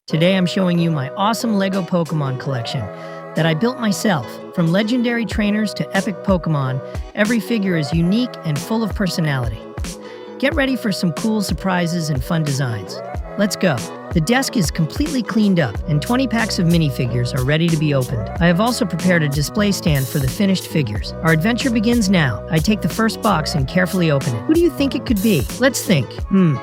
Today I'm showing you my awesome LEGO Pokémon collection that I built myself. From legendary trainers to epic Pokémon, every figure is unique and full of personality. Get ready for some cool surprises and fun designs. Let's go. The desk is completely cleaned up and 20 packs of minifigures are ready to be opened. I have also prepared a display stand for the finished figures. Our adventure begins now. I take the first box and carefully open it. Who do you think it could be? Let's think.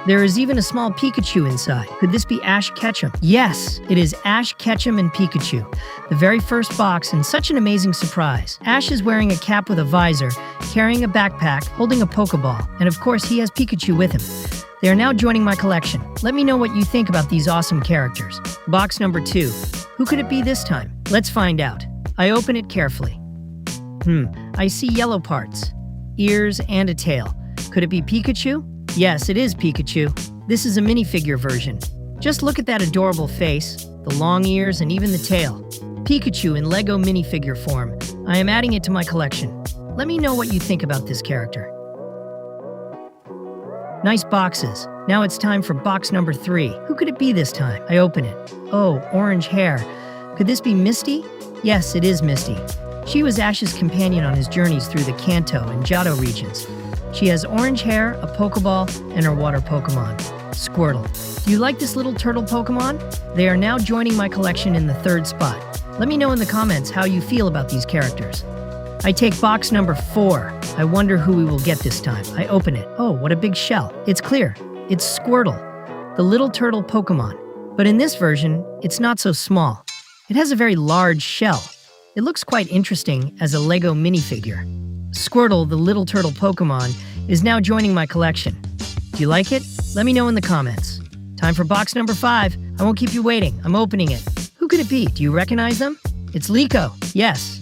There is even a small Pikachu inside. Could this be Ash Ketchum? Yes, it is Ash Ketchum and Pikachu. The very first box and such an amazing surprise. Ash is wearing a cap with a visor, carrying a backpack, holding a Pokeball, and of course he has Pikachu with him. They are now joining my collection. Let me know what you think about these awesome characters. Box number 2. Who could it be this time? Let's find out. I open it carefully. I see yellow parts, ears, and a tail. Could it be Pikachu? Yes, it is Pikachu. This is a minifigure version. Just look at that adorable face, the long ears, and even the tail. Pikachu in LEGO minifigure form. I am adding it to my collection. Let me know what you think about this character. Nice boxes. Now it's time for box number 3. Who could it be this time? I open it. Oh, orange hair. Could this be Misty? Yes, it is Misty. She was Ash's companion on his journeys through the Kanto and Johto regions. She has orange hair, a Pokeball, and her water Pokemon, Squirtle. Do you like this little turtle Pokemon? They are now joining my collection in the 3rd spot. Let me know in the comments how you feel about these characters. I take box number 4. I wonder who we will get this time. I open it. Oh, what a big shell. It's clear. It's Squirtle, the little turtle Pokemon. But in this version, it's not so small. It has a very large shell. It looks quite interesting as a LEGO minifigure. Squirtle, the little turtle Pokemon, is now joining my collection. Do you like it? Let me know in the comments. Time for box number 5. I won't keep you waiting. I'm opening it. Who could it be? Do you recognize them? It's Liko. Yes.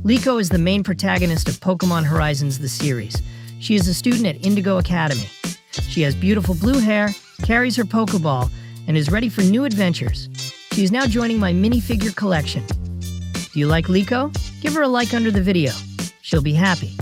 Liko is the main protagonist of Pokémon Horizons the series. She is a student at Indigo Academy. She has beautiful blue hair, carries her Pokeball, and is ready for new adventures. She is now joining my minifigure collection. Do you like Liko? Give her a like under the video. She'll be happy.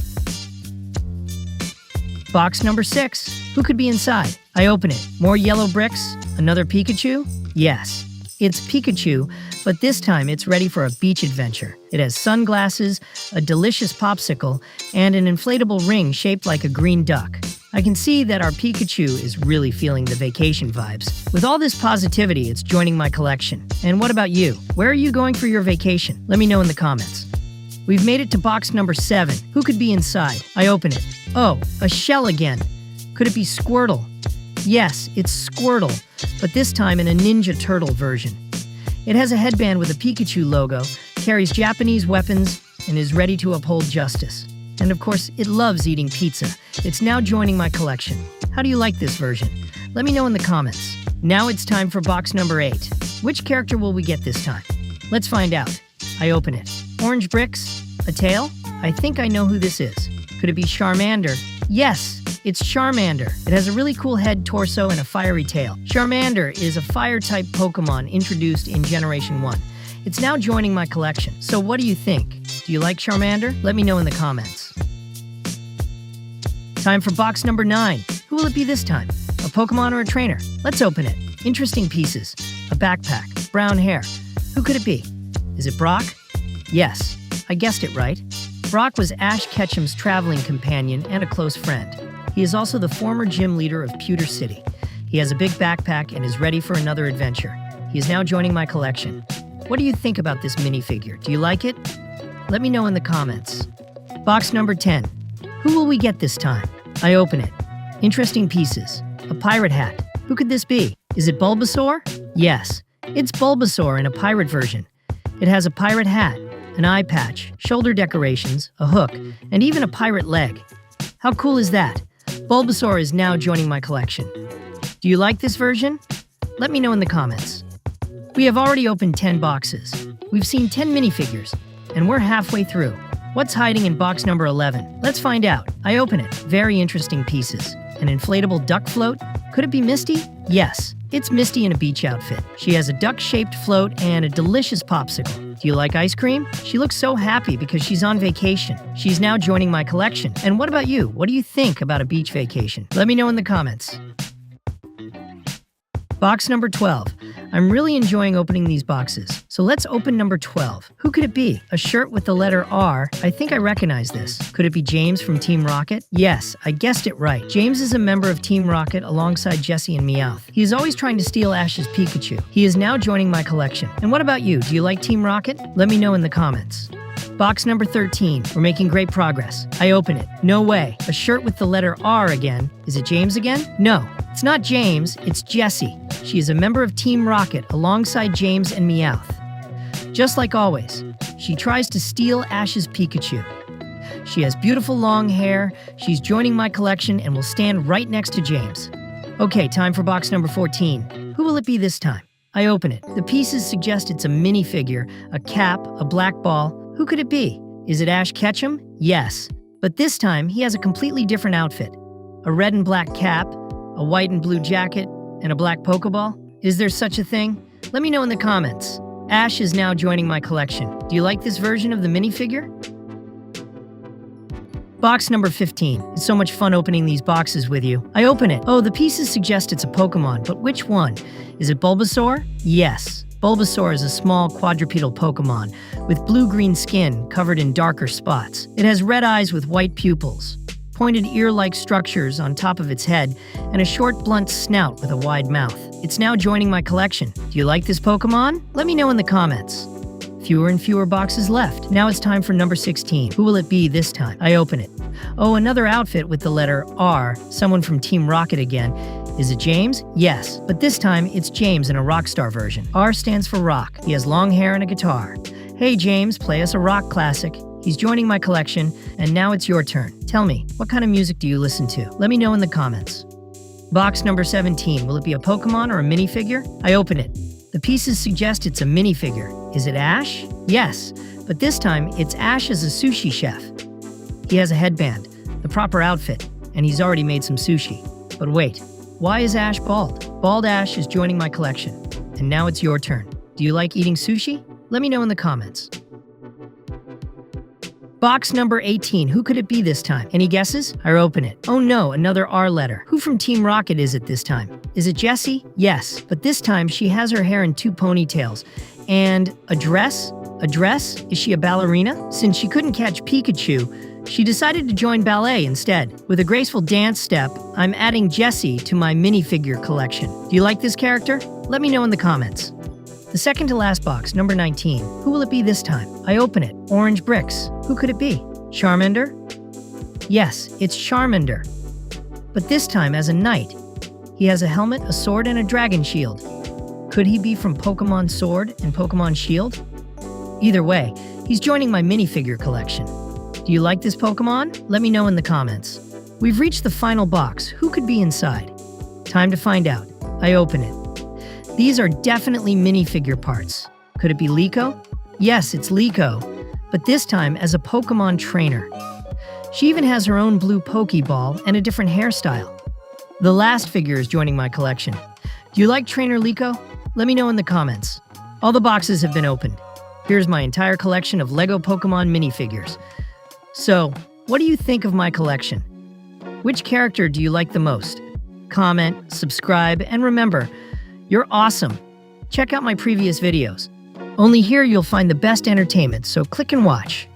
Box number 6. Who could be inside? I open it. More yellow bricks? Another Pikachu? Yes. It's Pikachu, but this time it's ready for a beach adventure. It has sunglasses, a delicious popsicle, and an inflatable ring shaped like a green duck. I can see that our Pikachu is really feeling the vacation vibes. With all this positivity, it's joining my collection. And what about you? Where are you going for your vacation? Let me know in the comments. We've made it to box number 7. Who could be inside? I open it. Oh, a shell again. Could it be Squirtle? Yes, it's Squirtle, but this time in a Ninja Turtle version. It has a headband with a Pikachu logo, carries Japanese weapons, and is ready to uphold justice. And of course, it loves eating pizza. It's now joining my collection. How do you like this version? Let me know in the comments. Now it's time for box number 8. Which character will we get this time? Let's find out. I open it. Orange bricks? A tail? I think I know who this is. Could it be Charmander? Yes! It's Charmander. It has a really cool head, torso, and a fiery tail. Charmander is a fire-type Pokemon introduced in Generation 1. It's now joining my collection. So what do you think? Do you like Charmander? Let me know in the comments. Time for box number 9. Who will it be this time? A Pokemon or a trainer? Let's open it. Interesting pieces. A backpack. Brown hair. Who could it be? Is it Brock? Yes. I guessed it right. Brock was Ash Ketchum's traveling companion and a close friend. He is also the former gym leader of Pewter City. He has a big backpack and is ready for another adventure. He is now joining my collection. What do you think about this minifigure? Do you like it? Let me know in the comments. Box number 10. Who will we get this time? I open it. Interesting pieces. A pirate hat. Who could this be? Is it Bulbasaur? Yes, it's Bulbasaur in a pirate version. It has a pirate hat, an eye patch, shoulder decorations, a hook, and even a pirate leg. How cool is that? Bulbasaur is now joining my collection. Do you like this version? Let me know in the comments. We have already opened 10 boxes. We've seen 10 minifigures, and we're halfway through. What's hiding in box number 11? Let's find out. I open it. Very interesting pieces. An inflatable duck float? Could it be Misty? Yes, it's Misty in a beach outfit. She has a duck-shaped float and a delicious popsicle. Do you like ice cream? She looks so happy because she's on vacation. She's now joining my collection. And what about you? What do you think about a beach vacation? Let me know in the comments. Box number 12. I'm really enjoying opening these boxes. So let's open number 12. Who could it be? A shirt with the letter R. I think I recognize this. Could it be James from Team Rocket? Yes, I guessed it right. James is a member of Team Rocket alongside Jessie and Meowth. He is always trying to steal Ash's Pikachu. He is now joining my collection. And what about you? Do you like Team Rocket? Let me know in the comments. Box number 13. We're making great progress. I open it. No way. A shirt with the letter R again. Is it James again? No, it's not James, it's Jessie. She is a member of Team Rocket alongside James and Meowth. Just like always, she tries to steal Ash's Pikachu. She has beautiful long hair, she's joining my collection and will stand right next to James. Okay, time for box number 14. Who will it be this time? I open it. The pieces suggest it's a minifigure, a cap, a black ball. Who could it be? Is it Ash Ketchum? Yes. But this time, he has a completely different outfit. A red and black cap, a white and blue jacket, and a black Pokeball? Is there such a thing? Let me know in the comments. Ash is now joining my collection. Do you like this version of the minifigure? Box number 15. It's so much fun opening these boxes with you. I open it. Oh, the pieces suggest it's a Pokemon, but which one? Is it Bulbasaur? Yes. Bulbasaur is a small quadrupedal Pokemon with blue-green skin covered in darker spots. It has red eyes with white pupils, pointed ear-like structures on top of its head, and a short, blunt snout with a wide mouth. It's now joining my collection. Do you like this Pokemon? Let me know in the comments. Fewer and fewer boxes left. Now it's time for number 16. Who will it be this time? I open it. Oh, another outfit with the letter R. Someone from Team Rocket again. Is it James? Yes, but this time it's James in a Rockstar version. R stands for rock. He has long hair and a guitar. Hey James, play us a rock classic. He's joining my collection, and now it's your turn. Tell me, what kind of music do you listen to? Let me know in the comments. Box number 17. Will it be a Pokemon or a minifigure? I open it. The pieces suggest it's a minifigure. Is it Ash? Yes, but this time it's Ash as a sushi chef. He has a headband, the proper outfit, and he's already made some sushi. But wait. Why is Ash bald? Bald Ash is joining my collection. And now it's your turn. Do you like eating sushi? Let me know in the comments. Box number 18. Who could it be this time? Any guesses? I open it. Oh no, another R letter. Who from Team Rocket is it this time? Is it Jessie? Yes, but this time she has her hair in 2 ponytails. And a dress? A dress? Is she a ballerina? Since she couldn't catch Pikachu, she decided to join ballet instead. With a graceful dance step, I'm adding Jessie to my minifigure collection. Do you like this character? Let me know in the comments. The second to last box, number 19. Who will it be this time? I open it. Orange bricks. Who could it be? Charmander? Yes, it's Charmander. But this time as a knight. He has a helmet, a sword, and a dragon shield. Could he be from Pokemon Sword and Pokemon Shield? Either way, he's joining my minifigure collection. Do you like this Pokemon? Let me know in the comments. We've reached the final box. Who could be inside? Time to find out. I open it. These are definitely minifigure parts. Could it be Liko? Yes, it's Liko, but this time as a Pokemon trainer. She even has her own blue Pokeball and a different hairstyle. The last figure is joining my collection. Do you like Trainer Liko? Let me know in the comments. All the boxes have been opened. Here's my entire collection of LEGO Pokemon minifigures. So, what do you think of my collection? Which character do you like the most? Comment, subscribe, and remember, you're awesome. Check out my previous videos. Only here you'll find the best entertainment, so click and watch.